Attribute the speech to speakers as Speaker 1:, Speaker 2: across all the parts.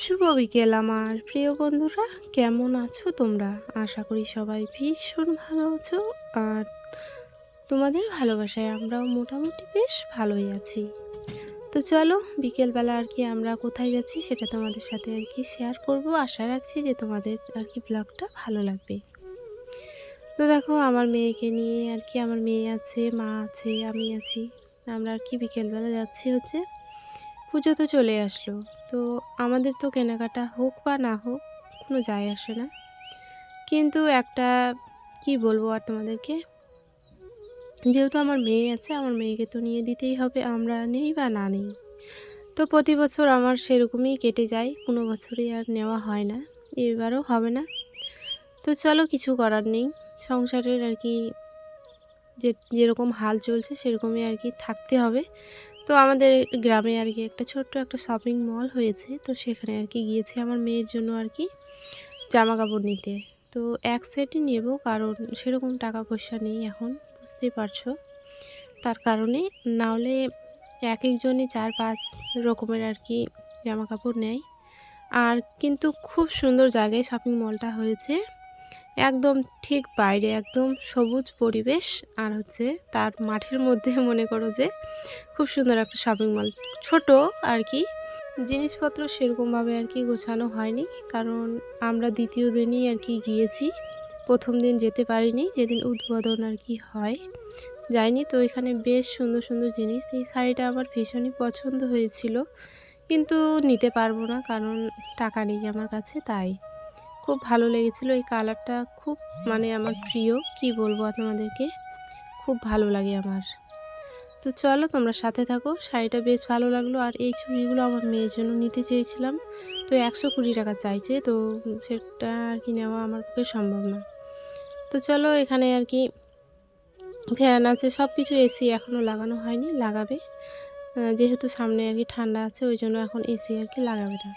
Speaker 1: শুভ বিকেল আমার প্রিয় বন্ধুরা, কেমন আছো তোমরা? আশা করি সবাই ভীষণ ভালো আছো। আর তোমাদের ভালোবাসায় আমরাও মোটামুটি বেশ ভালোই আছি। তো চলো, বিকেলবেলা আর কি আমরা কোথায় যাচ্ছি সেটা তোমাদের সাথে আর কি শেয়ার করব। আশা রাখছি যে তোমাদের আর কি ব্লগটা ভালো লাগবে। তো দেখো, আমার মেয়েকে নিয়ে আর কি, আমার মেয়ে আছে, মা আছে, আমি আছি। আমরা আর কি বিকেলবেলা যাচ্ছি হচ্ছে, পুজো তো চলে আসলো। তো আমাদের তো কেনাকাটা হোক বা না হোক কোনো যায় আসে না, কিন্তু একটা কি বলবো আর তোমাদেরকে, যেহেতু আমার মেয়ে আছে, আমার মেয়েকে তো নিয়ে দিতেই হবে, আমরা নেই বা না নেই। তো প্রতি বছর আমার সেরকমই কেটে যায়, কোনো বছরই আর নেওয়া হয় না, এবারও হবে না। তো চলো, কিছু করার নেই, সংসারের আর কি যেরকম হাল চলছে সেরকমই আর কি থাকতে হবে। তো আমাদের গ্রামে আর কি একটা ছোট্ট একটা শপিং মল হয়েছে, তো সেখানে আর কি গিয়েছি আমার মেয়ের জন্য আর কি জামা কাপড় নিতে। তো এক সেটই নেব, কারণ সেরকম টাকা পয়সা নেই এখন, বুঝতেই পারছো। তার কারণে না হলে এক একজনই 4-5 রকমের আর কি জামা কাপড় নেয়। আর কিন্তু খুব সুন্দর জায়গায় শপিং মলটা হয়েছে, একদম ঠিক বাইরে, একদম সবুজ পরিবেশ। আর হচ্ছে তার মাঠের মধ্যে মনে করো যে খুব সুন্দর একটা শপিং মল, ছোট আর কি। জিনিসপত্র সেরকমভাবে আর কি গোছানো হয়নি, কারণ আমরা দ্বিতীয় দিনই আর কি গিয়েছি, প্রথম দিন যেতে পারিনি, যেদিন উদ্বোধন আর কি হয় যায়নি। তো এখানে বেশ সুন্দর সুন্দর জিনিস, এই শাড়িটা আমার ভীষণই পছন্দ হয়েছিল, কিন্তু নিতে পারবো না কারণ টাকা নেই আমার কাছে। তাই খুব ভালো লেগেছিল, এই কালারটা খুব মানে আমার প্রিয়, কি বলবো তোমাদেরকে, খুব ভালো লাগে আমার। তো চলো তোমরা সাথে থাকো, শাড়িটা বেশ ভালো লাগলো। আর এই চুড়িগুলো আমার মেয়ের জন্য নিতে চেয়েছিলাম, তো 120 টাকা চাইছে, তো সেটা আর কি নেওয়া আমার পক্ষে সম্ভব না। তো চলো, এখানে আর কি ফ্যান আছে, সব কিছু, এসি এখনও লাগানো হয়নি, লাগাবে। যেহেতু সামনে আর কি ঠান্ডা আছে, ওই জন্য এখন এসি আর কি লাগাবে না।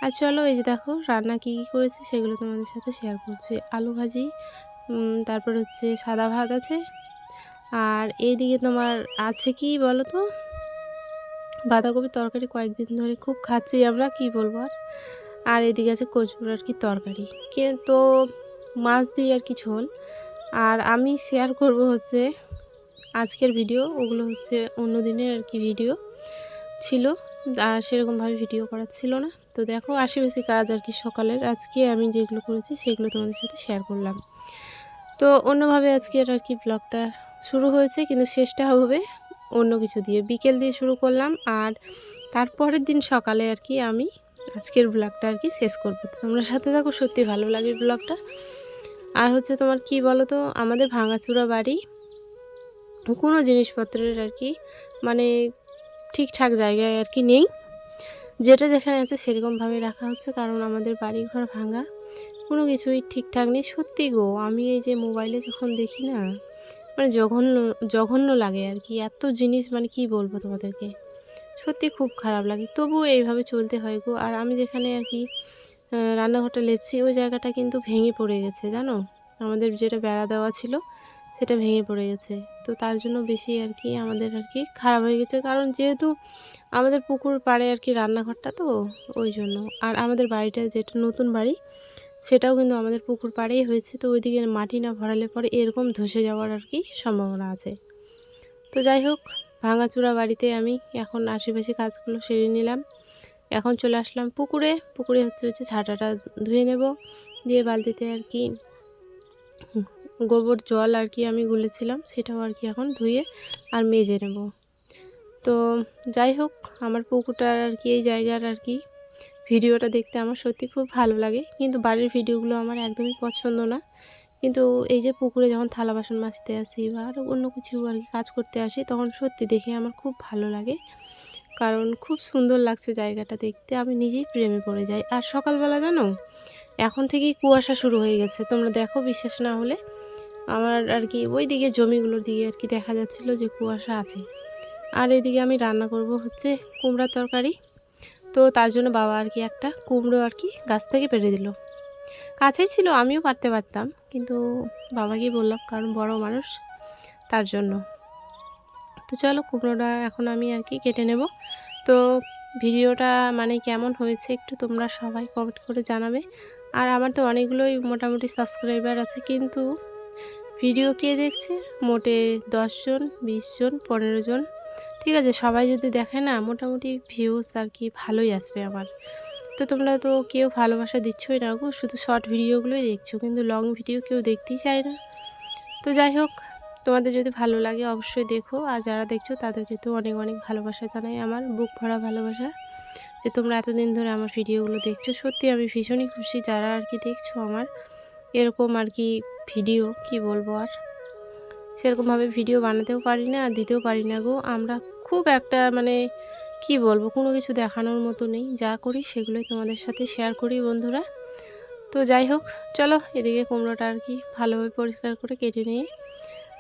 Speaker 1: আর চলো, এই যে দেখো রান্না কী কী করেছি সেগুলো তোমাদের সাথে শেয়ার করছি। আলু ভাজি, তারপর হচ্ছে সাদা ভাত আছে, আর এইদিকে তোমার আছে কি বলো তো, বাঁধাকপির তরকারি কয়েকদিন ধরে খুব খাচ্ছি আমরা, কি বলবো আর। আর এদিকে আছে কচুর আর কি তরকারি, তো মাছ দিয়ে আর কি ঝোল। আর আমি শেয়ার করব হচ্ছে আজকের ভিডিও, ওগুলো হচ্ছে অন্য দিনের আর কি ভিডিও ছিল, আর সেরকমভাবে ভিডিও করা ছিল না। তো দেখো, আশেপাশে কাজ আর কি সকালের আজকে আমি যেগুলো করেছি সেগুলো তোমাদের সাথে শেয়ার করলাম। তো অন্যভাবে আজকের আর কি ব্লগটা শুরু হয়েছে, কিন্তু শেষটা হবে অন্য কিছু দিয়ে, বিকেল দিয়ে শুরু করলাম। আর তারপরের দিন সকালে আর কি আমি আজকের ব্লগটা আর কি শেষ করবো। তো তোমরা সাথে থাকো, সত্যি ভালো লাগে ব্লগটা। আর হচ্ছে তোমার কি বলো তো, আমাদের ভাঙাচোরা বাড়ি, কোনো জিনিসপত্রের আর কি মানে ঠিকঠাক জায়গায় আর কি নেই, যেটা যেখানে আছে সেরকমভাবে রাখা হচ্ছে, কারণ আমাদের বাড়িঘর ভাঙা, কোনো কিছুই ঠিকঠাক নেই। সত্যি গো, আমি এই যে মোবাইলে যখন দেখি না, মানে জঘন্য জঘন্য লাগে আর কি, এত জিনিস, মানে কি বলবো তোমাদেরকে, সত্যি খুব খারাপ লাগে। তবুও এইভাবে চলতে হয় গো। আর আমি যেখানে আর কি রান্নাঘরটা লেপছি, ওই জায়গাটা কিন্তু ভেঙে পড়ে গেছে, জানো, আমাদের যেটা বেড়া দেওয়া ছিল সেটা ভেঙে পড়ে গেছে। তো তার জন্য বেশি আর কি আমাদের আর কি খারাপ হয়ে গেছে, কারণ যেহেতু আমাদের পুকুর পাড়ে আর কি রান্নাঘরটা, তো ওই জন্য। আর আমাদের বাড়িটা যেটা নতুন বাড়ি, সেটাও কিন্তু আমাদের পুকুর পাড়েই হয়েছে, তো ওইদিকে মাটি না ভরালে পরে এরকম ধসে যাওয়ার আর কি সম্ভাবনা আছে। তো যাই হোক, ভাঙাচোরা বাড়িতে আমি এখন আশেপাশে কাজগুলো সেরে নিলাম, এখন চলে আসলাম পুকুরে। পুকুরে হচ্ছে ছাটাটা ধুয়ে নেব, দিয়ে বালতিতে আর কি গোবর জল আর কি আমি গুলেছিলাম, সেটাও আর কি এখন ধুয়ে আর মেজে নেব। তো যাই হোক, আমার পুকুরটার আর কি এই জায়গার আর কি ভিডিওটা দেখতে আমার সত্যি খুব ভালো লাগে, কিন্তু বাড়ির ভিডিওগুলো আমার একদমই পছন্দ না। কিন্তু এই যে পুকুরে যখন থালা বাসন মাজতে আসি বা আরও অন্য কিছু আর কি কাজ করতে আসি, তখন সত্যি দেখে আমার খুব ভালো লাগে, কারণ খুব সুন্দর লাগছে জায়গাটা দেখতে, আমি নিজেই প্রেমে পড়ে যাই। আর সকালবেলা জানো, এখন থেকেই কুয়াশা শুরু হয়ে গেছে, তোমরা দেখো, বিশ্বাস না হলে আমার আর কি ওই দিকে জমিগুলোর দিকে আর কি দেখা যাচ্ছিলো যে কুয়াশা আছে। আর এদিকে আমি রান্না করব হচ্ছে কুমড়ার তরকারি। তো তার জন্য বাবা আর কি একটা কুমড়ো আর কি গাছ থেকে পেড়ে দিল, কাছেই ছিল, আমিও পারতে পারতাম, কিন্তু বাবাকেই বললাম, কারণ বড় মানুষ, তার জন্য। তো চলো, কুমড়োটা এখন আমি আর কি কেটে নেব। তো ভিডিওটা মানে কেমন হয়েছে একটু তোমরা সবাই কমেন্ট করে জানাবে। আর আমার তো অনেকগুলোই মোটামুটি সাবস্ক্রাইবার আছে, কিন্তু ভিডিও কে দেখছে মোটে 10 জন, 20 জন, 15 জন। ঠিক আছে, সবাই যদি দেখে না মোটামুটি ভিউজ আর কি ভালোই আসবে আমার। তো তোমরা তো কেউ ভালোবাসা দিচ্ছই না গো, শুধু শর্ট ভিডিওগুলোই দেখছো, কিন্তু লং ভিডিও কেউ দেখতেই চায় না। তো যাই হোক, তোমাদের যদি ভালো লাগে অবশ্যই দেখো, আর যারা দেখছো তাদেরকে তো অনেক অনেক ভালোবাসা জানাই, আমার বুক ভরা ভালোবাসা, যে তোমরা এতদিন ধরে আমার ভিডিওগুলো দেখছো। সত্যি আমি ভীষণই খুশি যারা আর কি দেখছো আমার এরকম আর কি ভিডিও। কি বলবো, আর সেরকমভাবে ভিডিও বানাতেও পারি না আর দিতেও পারি না গো। আমরা খুব একটা মানে কি বলবো, কোনো কিছু দেখানোর মতো নেই, যা করি সেগুলোই তোমাদের সাথে শেয়ার করি বন্ধুরা। তো যাই হোক, চলো এদিকে কুমড়োটা আর কি ভালোভাবে পরিষ্কার করে কেটে নিয়ে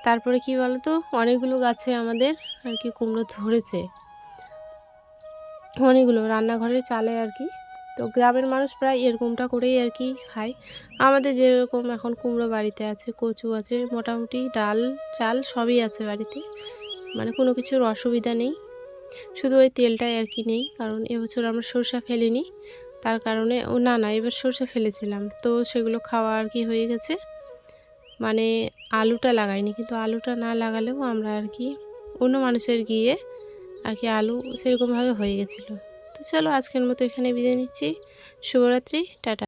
Speaker 1: তারপরে কি বলো তো, অনেকগুলো গাছে আমাদের আর কি কুমড়ো ধরেছে, অনেকগুলো রান্নাঘরের চালে আর কি। তো গ্রামের মানুষ প্রায় এরকমটা করেই আর কি খায়। আমাদের যেরকম এখন কুমড়ো বাড়িতে আছে, কচু আছে, মোটামুটি ডাল চাল সবই আছে বাড়িতে, মানে কোনো কিছুর অসুবিধা নেই। শুধু ওই তেলটাই আর কি নেই, কারণ এবছর আমরা সরষা ফেলিনি, তার কারণে না এবার সরষা ফেলেছিলাম, তো সেগুলো খাওয়া আর কি হয়ে গেছে। মানে আলুটা লাগাইনি, কিন্তু আলুটা না লাগালেও আমরা আর কি অন্য মানুষের গিয়ে আর কি আলু সেরকমভাবে হয়ে গেছিলো। তো চলো আজকের মতো এখানে বিদায় নিচ্ছি। শুভরাত্রি, টাটা।